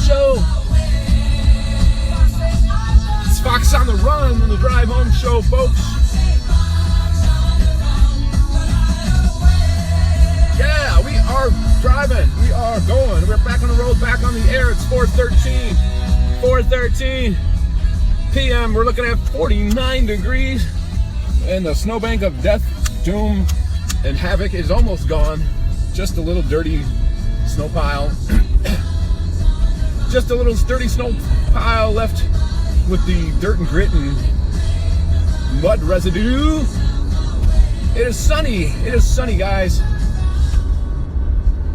show. It's Fox on the Run on the Drive Home show, folks. Yeah, we are driving. We are going. We're back on the road, back on the air. It's 4:13 p.m. We're looking at 49 degrees. And the snowbank of death, doom, and havoc is almost gone. Just a little dirty snow pile. Just a little dirty snow pile left with the dirt and grit and mud residue. It is sunny. It is sunny, guys.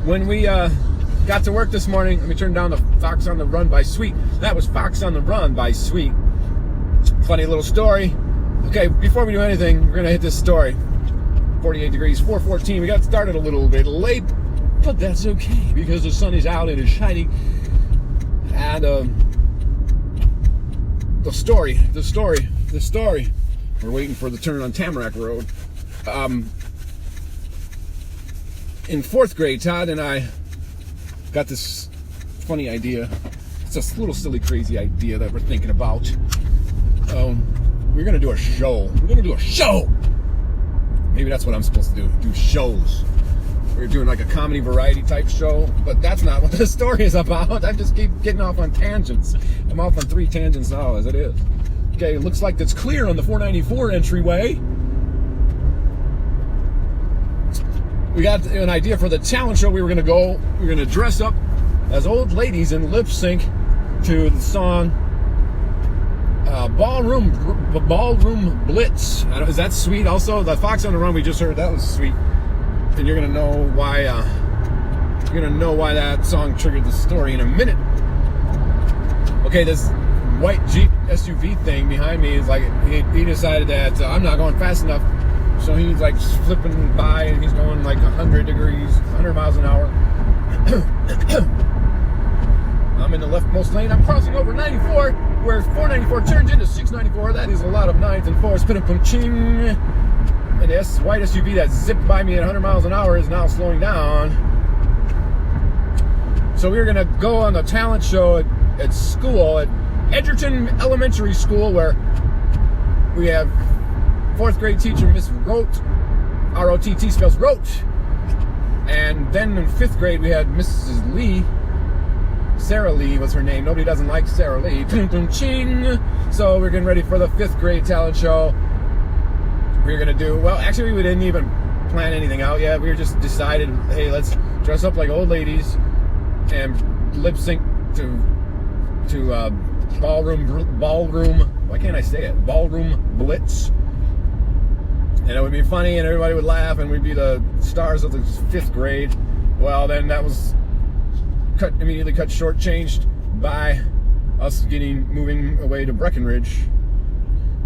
When we got to work this morning, let me turn down the Fox on the Run by Sweet. That was Fox on the Run by Sweet. Funny little story. Okay, before we do anything, we're going to hit this story. 48 degrees, 4:14. We got started a little bit late, but that's okay because the sun is out and it's shining. And the story. We're waiting for the turn on Tamarack Road. In 4th grade, Todd and I got this funny idea. It's a little silly, crazy idea that we're thinking about. We're going to do a show. Maybe that's what I'm supposed to do shows. We're doing like a comedy variety type show, but that's not what the story is about. I just keep getting off on tangents. I'm off on 3 tangents now as it is. Okay, it looks like it's clear on the 494 entryway. We got an idea for the talent show. We're going to dress up as old ladies and lip sync to the song Ballroom Blitz. Is that sweet? Also, the Fox on the Run we just heard, that was sweet. And you're gonna know why. That song triggered the story in a minute. Okay, this white Jeep SUV thing behind me is like he decided that I'm not going fast enough, so he's like flipping by and he's going like 100 miles an hour. I'm in the leftmost lane. I'm crossing over 94, where 494 turns into 694. That is a lot of 9s and 4s. Pin-a-pum-ching. And this white SUV that zipped by me at 100 miles an hour is now slowing down. So we're going to go on the talent show at school, at Edgerton Elementary School, where we have 4th grade teacher, Miss Rote. R-O-T-T spells Rote. And then in 5th grade, we had Mrs. Lee. Sarah Lee was her name. Nobody doesn't like Sarah Lee. Ching. So we're getting ready for the 5th grade talent show. We're going to do, well, actually we didn't even plan anything out yet. We just decided, hey, let's dress up like old ladies and lip sync to ballroom, why can't I say it? Ballroom Blitz. And it would be funny and everybody would laugh and we'd be the stars of the 5th grade. Well, then that was immediately cut short, changed by us moving away to Breckenridge.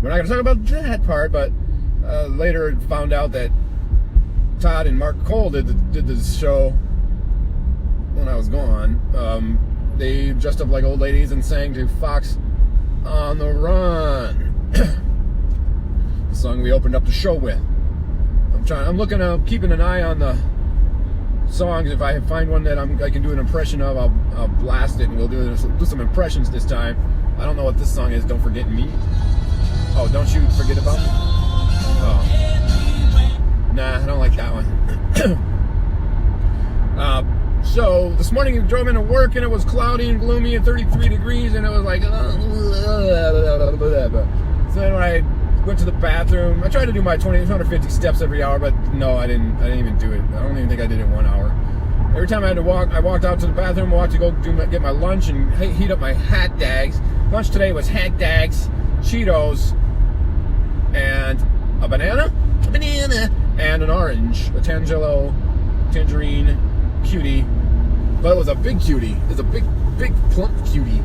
We're not going to talk about that part, but later found out that Todd and Mark Cole did this show when I was gone. They dressed up like old ladies and sang to Fox on the Run, the song we opened up the show with. I'm keeping an eye on the songs. If I find one that I can do an impression of, I'll blast it and we'll do some impressions this time. I don't know what this song is. Don't Forget Me. Oh, Don't You Forget About Me. Oh, nah, I don't like that one. So this morning we drove into work and it was cloudy and gloomy and 33 degrees and it was like so then when I went to the bathroom, I tried to do my 250 steps every hour, but no, I didn't even do it. I don't even think I did it 1 hour. Every time I had to walk, I walked out to the bathroom, walked to go get my lunch and heat up my hot dogs. Lunch today was hot dogs, Cheetos, and a banana, and an orange, a tangerine cutie. But it was a big cutie. It's a big plump cutie.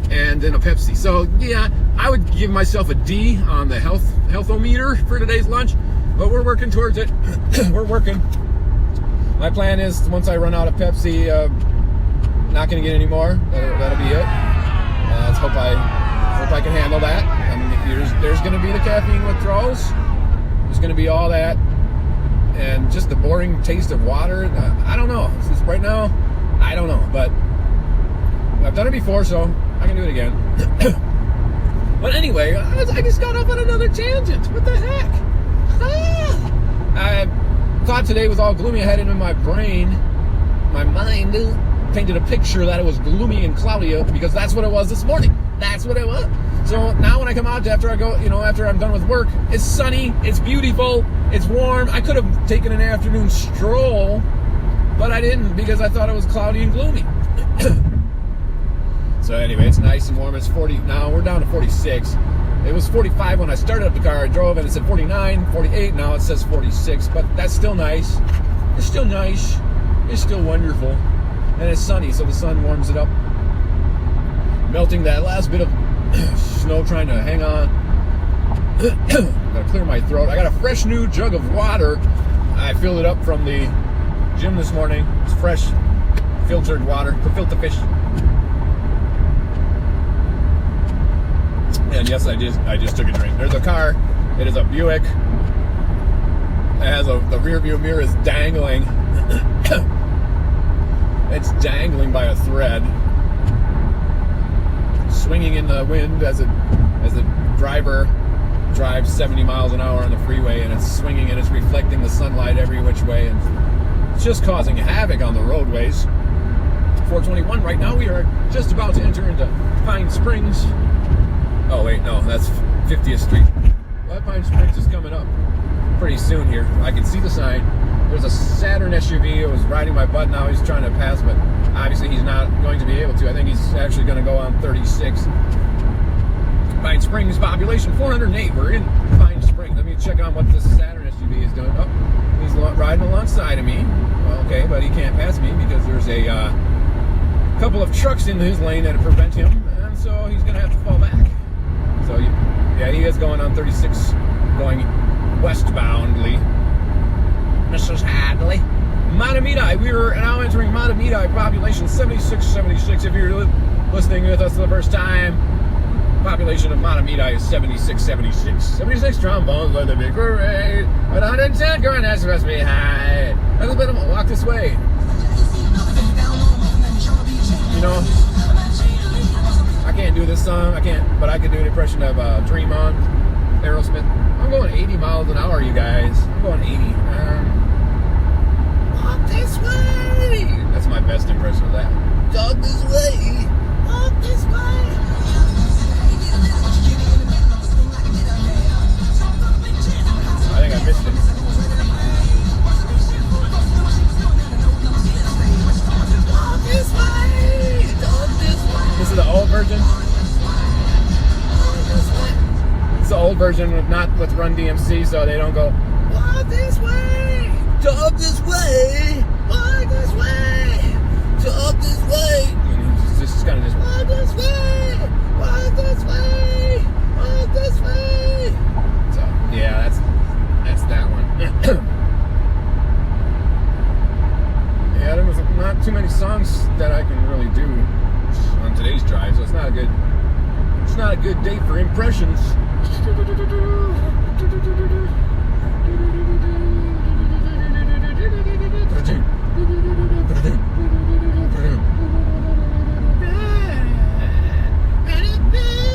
And then a Pepsi. So yeah, I would give myself a D on the health-o-meter for today's lunch, but we're working towards it. We're working. My plan is once I run out of Pepsi, not going to get any more. That'll be it. Let's hope I can handle that. There's going to be the caffeine withdrawals. There's going to be all that, and just the boring taste of water. I don't know. Right now, I don't know, but I've done it before, so I can do it again. But anyway, I just got off on another tangent. What the heck? I thought today was all gloomy. I had it in my brain. My mind painted a picture that it was gloomy and cloudy because that's what it was this morning. That's what it was. So now when I come out after I'm done with work, it's sunny, it's beautiful, it's warm. I could have taken an afternoon stroll, but I didn't because I thought it was cloudy and gloomy. So anyway, it's nice and warm. It's 40 now. We're down to 46. It was 45 when I started up the car. I drove and it said 49, 48. Now it says 46, but that's still nice. It's still nice. It's still wonderful. And it's sunny, so the sun warms it up. Melting that last bit of snow, trying to hang on. Gotta clear my throat. I got a fresh new jug of water. I filled it up from the gym this morning. It's fresh filtered water for filter fish. And yes, I just took a drink. There's a car. It is a Buick. It has the rear view mirror is dangling. It's dangling by a thread, swinging in the wind as the driver drives 70 miles an hour on the freeway, and it's swinging and it's reflecting the sunlight every which way, and it's just causing havoc on the roadways. 421 right now. We are just about to enter into Pine Springs. Oh wait, no, that's 50th Street. Well, Pine Springs is coming up pretty soon here. I can see the sign. There's a Saturn SUV who was riding my butt. Now he's trying to pass, but obviously he's not going to be able to. I think he's actually going to go on 36. Pine Springs population 408. We're in Pine Springs. Let me check on what this Saturn SUV is doing. Oh, he's riding alongside of me. Well, okay, but he can't pass me because there's a couple of trucks in his lane that prevent him, and so he's going to have to fall back. So, yeah, he is going on 36, going westboundly. Mrs. Hadley. Matamidi. We are now entering Matamidi, population 7676. If you're listening with us for the first time, population of Matamidi is 7676. 76 trombones are the big parade. 110 cornets must be high. A little bit of walk this way. You know, I can't do this song. But I can do an impression of Dream On, Aerosmith. I'm going 80 miles an hour, you guys. I'm going 80. Walk this way. That's my best impression of that. Walk this way. Walk this way. I think I missed it. Walk this way. Walk this way. This is the old version. It's the old version with not with Run DMC, so they don't go walk this way, talk this way, walk this way, talk this way. This is kind of just walk this way, walk this way, walk this way. So yeah, that's that one. Yeah, there was not too many songs that I can really do on today's drive, so it's not a good day for impressions.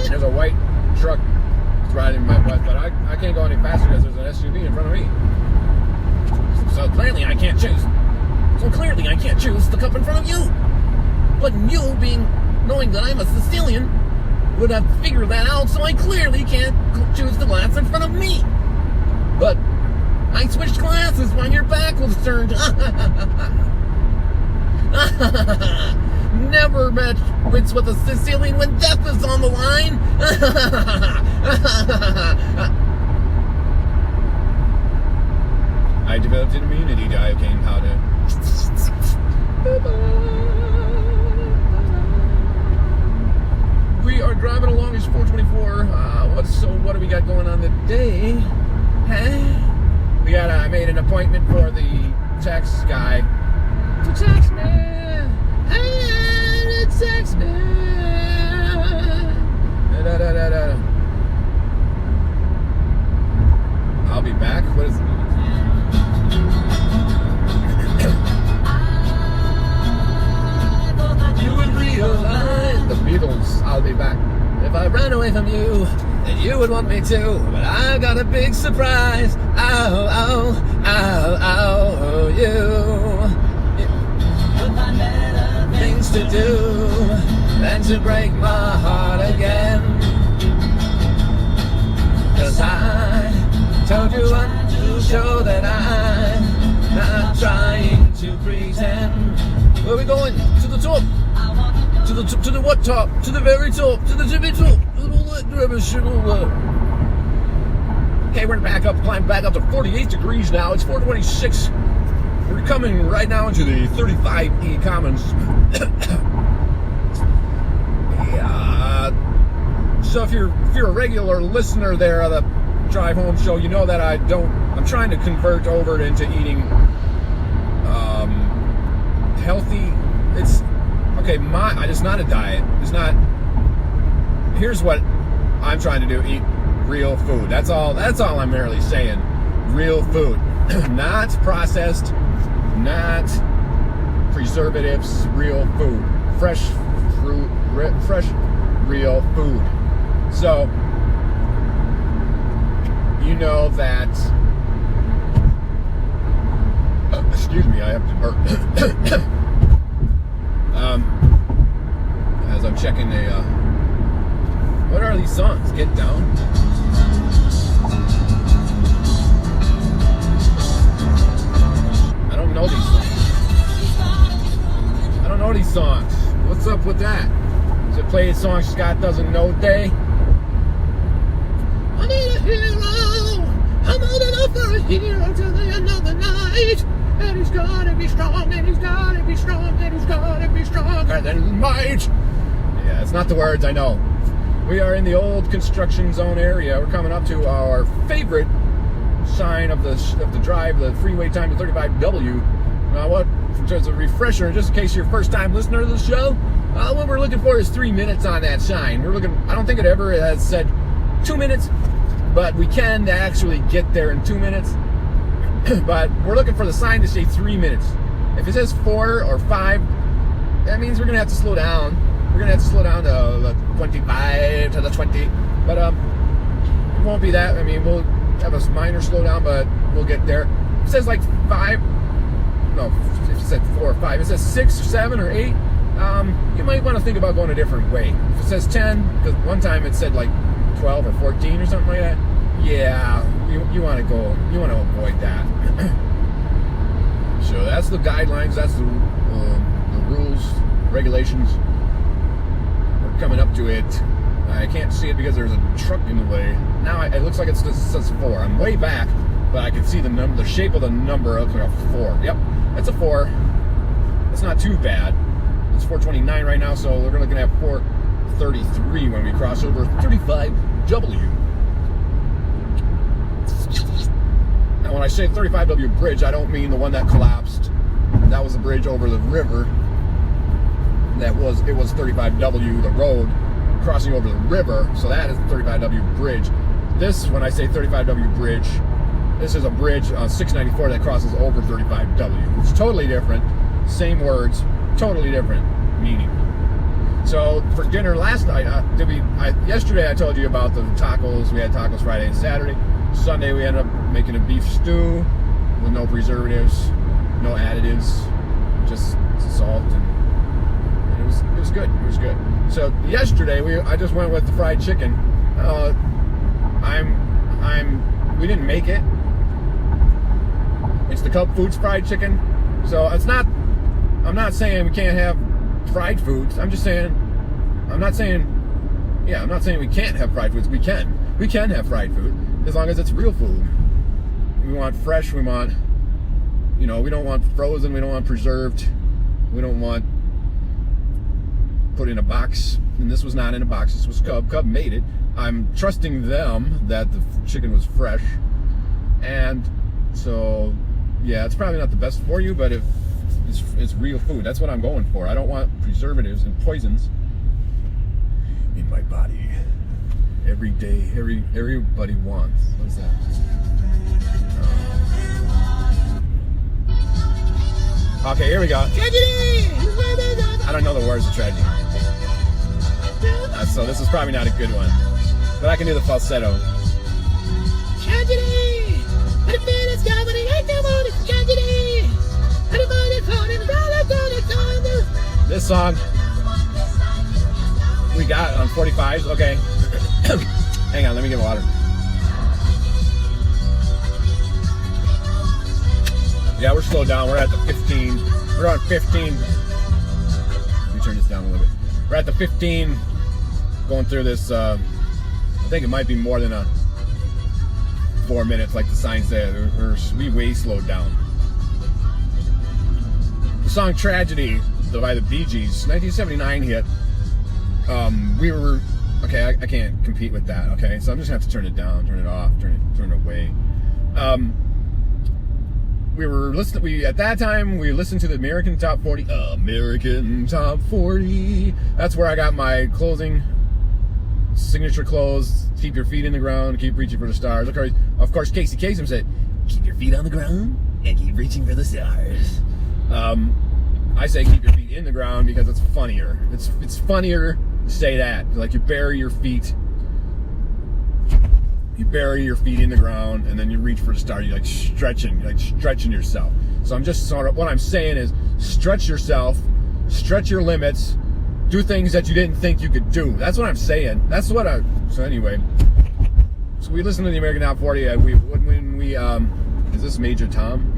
There's a white truck riding my butt, but I can't go any faster because there's an SUV in front of me. So clearly I can't choose. To come in front of you. But you, knowing that I'm a Sicilian, would have figured that out, so I clearly can't choose the glass in front of me. But I switched glasses when your back was turned. Never match wits with a Sicilian when death is on the line. I developed an immunity to iocane powder. We are driving along. It's 424. What do we got going on today? Hey, I made an appointment for the tax guy. The tax man. Hey, the tax man. I'll be back. What is it? you back. If I ran away from you, then you would want me too. But I got a big surprise. Oh, oh, oh, oh, oh, you. Things to do than to break my heart again. 'Cause I told you I to show that I'm not trying to pretend. Where are we going? To the top. To the what top? To the very top. To the tippy top. Okay, we're back up, climb back up to 48 degrees now. It's 426. We're coming right now into the 35E Commons. Yeah. So if you're a regular listener there of the Drive Home Show, you know that I'm trying to convert over into eating healthy. It's okay. It's not a diet. It's not. Here's what I'm trying to do: eat real food. That's all I'm merely saying. Real food, not processed, not preservatives. Real food, fresh fruit, fresh, real food. So you know that. Excuse me, I have to burp. As I'm checking what are these songs? Get Down. I don't know these songs. I don't know these songs. What's up with that? Is it playing songs Scott doesn't know day? I need a hero. I'm old enough for a hero till the end of the night. And he's gotta be strong, and he's gotta be strong, and he's gotta be stronger than might. Yeah, it's not the words, I know. We are in the old construction zone area. We're coming up to our favorite sign of the drive, the freeway time to 35W. Now, what, just a refresher, just in case you're a first-time listener to the show, what we're looking for is 3 minutes on that sign. I don't think it ever has said 2 minutes, but we can actually get there in 2 minutes. But we're looking for the sign to say 3 minutes. If it says 4 or 5, that means we're gonna have to slow down. We're gonna have to slow down to the 25 to the 20. But it won't be that. I mean, we'll have a minor slowdown, but we'll get there. If it says like 5, no, if it said 4 or 5, it says 6 or 7 or 8. You might want to think about going a different way. If it says 10, because one time it said like 12 or 14 or something like that. Yeah, you want to go. You want to avoid that. So that's the guidelines. That's the rules, regulations. We're coming up to it. I can't see it because there's a truck in the way. Now it looks like it says 4. I'm way back, but I can see the shape of the number. It looks like a 4. Yep, that's a 4. It's not too bad. It's 429 right now, so we're looking at 433 when we cross over 35W. Now, when I say 35W bridge, I don't mean the one that collapsed. That was the bridge over the river. It was 35W, the road, crossing over the river. So that is 35W bridge. This, when I say 35W bridge, this is a bridge on 694 that crosses over 35W. It's totally different. Same words, totally different meaning. So for dinner last night, yesterday I told you about the tacos. We had tacos Friday and Saturday. Sunday we ended up making a beef stew with no preservatives, no additives, just salt, and it was good. It was good. So yesterday I just went with the fried chicken. We didn't make it. It's the Cub Foods fried chicken. So I'm not saying we can't have fried foods. I'm not saying we can't have fried foods. We can have fried food as long as it's real food. We want fresh. We want, we don't want frozen. We don't want preserved. We don't want put in a box. And this was not in a box. This was Cub. Cub made it. I'm trusting them that the chicken was fresh. And so, yeah, it's probably not the best for you, but it's real food. That's what I'm going for. I don't want preservatives and poisons in my body. Every day, everybody wants. What's that? Okay, here we go. Tragedy! I don't know the words of tragedy. So this is probably not a good one. But I can do the falsetto. Tragedy! This song we got on 45s. Okay. Hang on, let me get water. Yeah, we're slowed down. We're at the 15. We're on 15. Let me turn this down a little bit. We're at the 15. Going through this. I think it might be more than 4 minutes, like the sign said. We way slowed down. The song "Tragedy" by the Bee Gees, 1979 hit. We were okay. I can't compete with that. Okay, so I'm just gonna have to turn it down, turn it off, turn it away. We were listening. At that time we listened to the American Top 40. American Top 40. That's where I got my closing signature close. Keep your feet in the ground. Keep reaching for the stars. Of course, Casey Kasem said, "Keep your feet on the ground and keep reaching for the stars." I say keep your feet in the ground because it's funnier. It's funnier to say that. Like you bury your feet in the ground and then you reach for the star. You're like stretching yourself. So what I'm saying is stretch yourself, stretch your limits, do things that you didn't think you could do. That's what I'm saying. So anyway, so we listened to the American Top 40. When we is this Major Tom?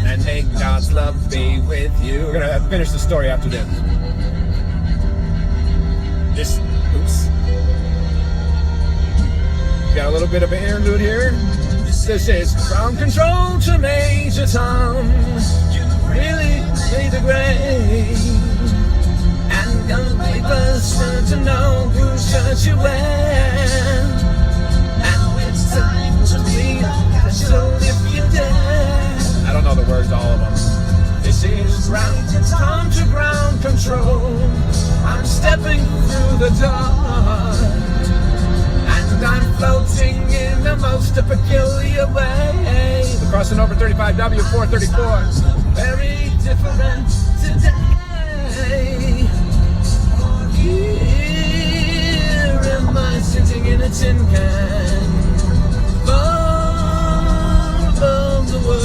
And may God's love be with you. We're gonna finish the story after this. Oops. Got a little bit of an interlude here. This is Ground Control to Major Tom. You really made the grade. And gonna make us to know whose shirt you wear. And it's time to leave. So if you dare. I don't know the words, all of them. This is Tom to Ground Control. I'm stepping through the dark. And I'm floating in the most peculiar way. We're crossing over 35W 434. Very different today. Here am I sitting in a tin can, far above the world.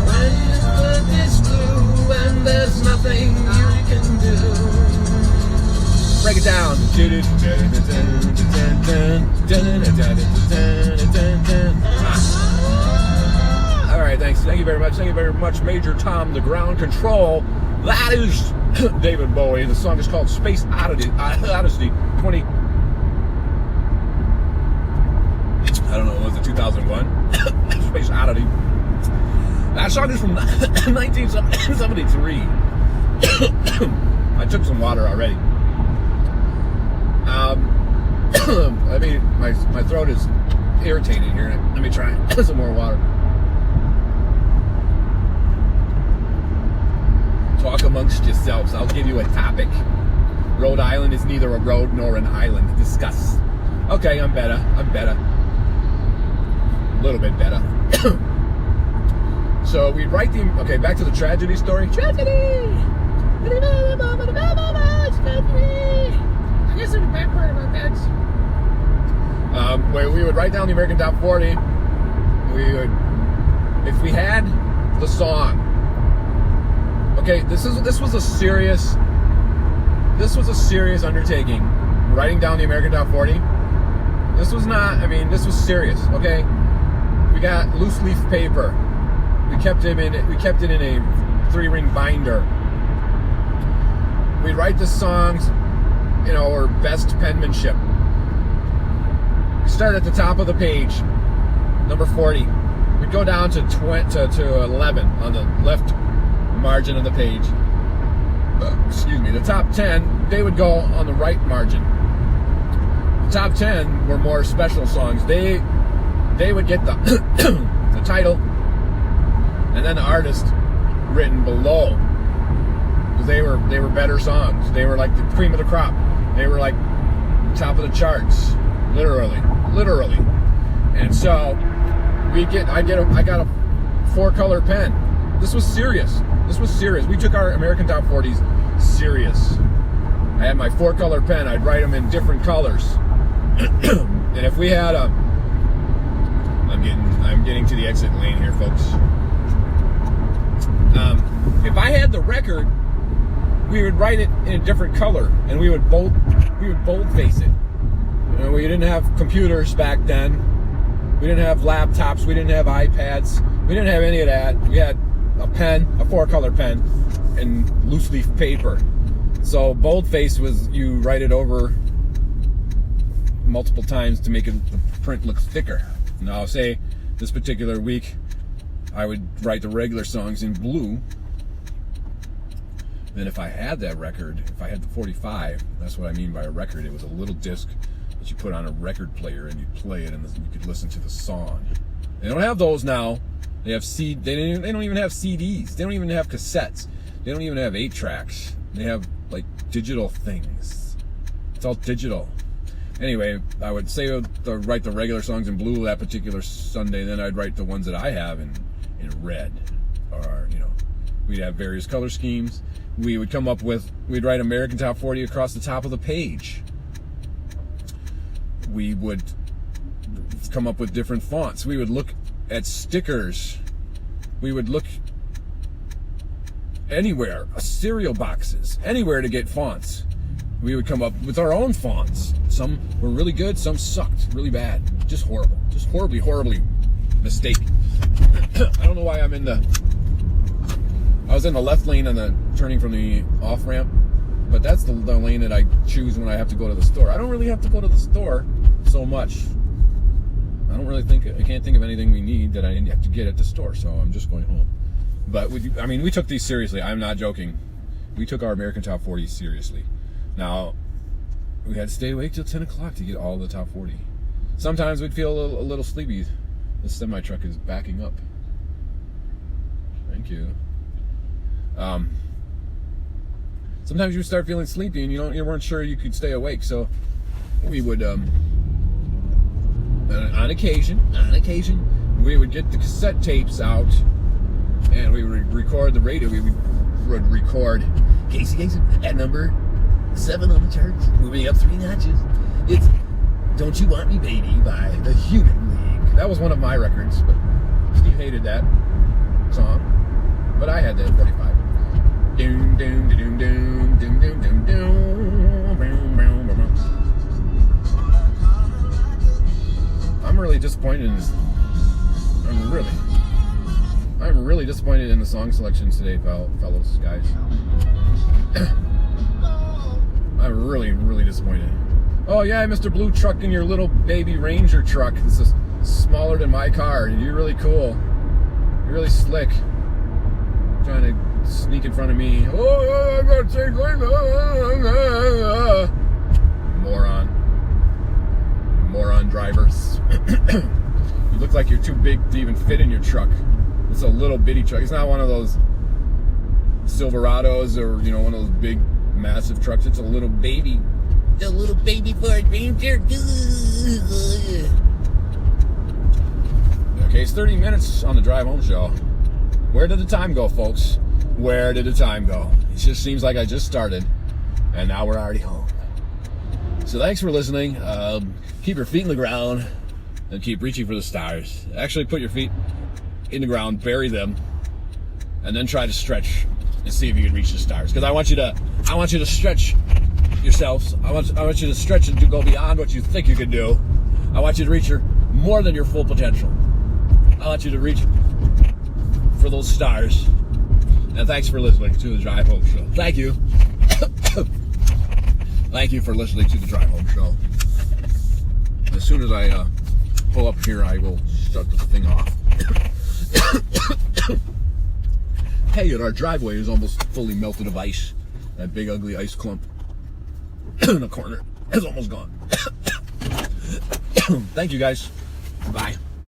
When the earth is blue and there's nothing you can do. Break it down. All right, thanks. Thank you very much. Thank you very much, Major Tom, the Ground Control. That is David Bowie. The song is called Space Oddity 20. I don't know, was it 2001? Space Oddity. That song is from 1973. I took some water already. I mean, my throat is irritating here. Let me try some more water. Talk amongst yourselves. I'll give you a topic. Rhode Island is neither a road nor an island. Discuss. Okay, I'm better. A little bit better. So we write the... Okay, back to the tragedy story. Tragedy! I guess there's a bad part about that. Where we would write down the American Top 40. We would... If we had the song... Okay, this was a serious undertaking. Writing down the American Top 40. This was not, this was serious, okay? We got loose leaf paper. We kept it in a 3-ring binder. We'd write the songs, our best penmanship. We start at the top of the page, number 40. We'd go down to 11 on the left margin of the page. Excuse me. The top 10, they would go on the right margin. The top 10 were more special songs. They would get the the title and then the artist written below, because they were better songs. They were like the cream of the crop. They were like top of the charts, literally. And so I got a 4-color pen. This was serious. We took our American Top 40s serious. I had my 4-color pen. I'd write them in different colors. And if we had a, I'm getting to the exit lane here, folks. If I had the record, we would write it in a different color, and we would boldface it. You know, we didn't have computers back then. We didn't have laptops. We didn't have iPads. We didn't have any of that. We had a pen, a 4-color pen, and loose leaf paper. So boldface was you write it over multiple times to make the print look thicker. Now, say this particular week, I would write the regular songs in blue. Then if I had that record, if I had the 45, that's what I mean by a record. It was a little disc that you put on a record player and you play it and you could listen to the song. They don't have those now. They have they don't even have CDs. They don't even have cassettes. They don't even have 8-tracks. They have like digital things. It's all digital. Anyway, I would say to write the regular songs in blue that particular Sunday. Then I'd write the ones that I have in red, or we'd have various color schemes. We'd write American Top 40 across the top of the page. We would come up with different fonts. We would look at stickers. We would look anywhere, cereal boxes, anywhere to get fonts. We would come up with our own fonts. Some were really good, some sucked really bad. Just horrible. Just horribly mistake. I don't know why I was in the left lane on the turning from the off ramp, but that's the lane that I choose when I have to go to the store. I don't really have to go to the store so much. I can't think of anything we need that I have to get at the store, so I'm just going home. But we took these seriously. I'm not joking. We took our American Top 40 seriously. Now, we had to stay awake till 10 o'clock to get all the Top 40. Sometimes we'd feel a little sleepy. The semi-truck is backing up. Thank you. Sometimes you start feeling sleepy and you weren't sure you could stay awake, so we would on occasion we would get the cassette tapes out and we would record the radio. We would record Casey at number 7 on the charts, moving up 3 notches. It's Don't You Want Me Baby by the Human League. That was one of my records, but Steve hated that song, but I had that at 45. Doom, doom, doom, doom, doom, doom, doom, doom, boom, boom, boom. I'm really disappointed in this. I'm really disappointed in the song selections today, fellows, guys. I'm really disappointed. Oh yeah, Mr. Blue Truck in your little baby Ranger truck. This is smaller than my car. You're really cool. You're really slick. Trying to sneak in front of me. Oh, I'm gonna take moron drivers. You look like you're too big to even fit in your truck. It's a little bitty truck. It's not one of those Silverados or one of those big massive trucks. It's a little baby. The little baby Ford Ranger. Okay, it's 30 minutes on the drive home show. Where did the time go, folks? Where did the time go? It just seems like I just started, and now we're already home. So thanks for listening. Keep your feet in the ground, and keep reaching for the stars. Actually, put your feet in the ground, bury them, and then try to stretch and see if you can reach the stars. Because I want you to stretch yourselves. I want you to stretch and to go beyond what you think you can do. I want you to reach more than your full potential. I want you to reach for those stars. And thanks for listening to the Drive Home Show. Thank you. Thank you for listening to the Drive Home Show. As soon as I pull up here, I will shut this thing off. Hey, and our driveway is almost fully melted of ice. That big ugly ice clump in the corner is almost gone. Thank you guys. Bye.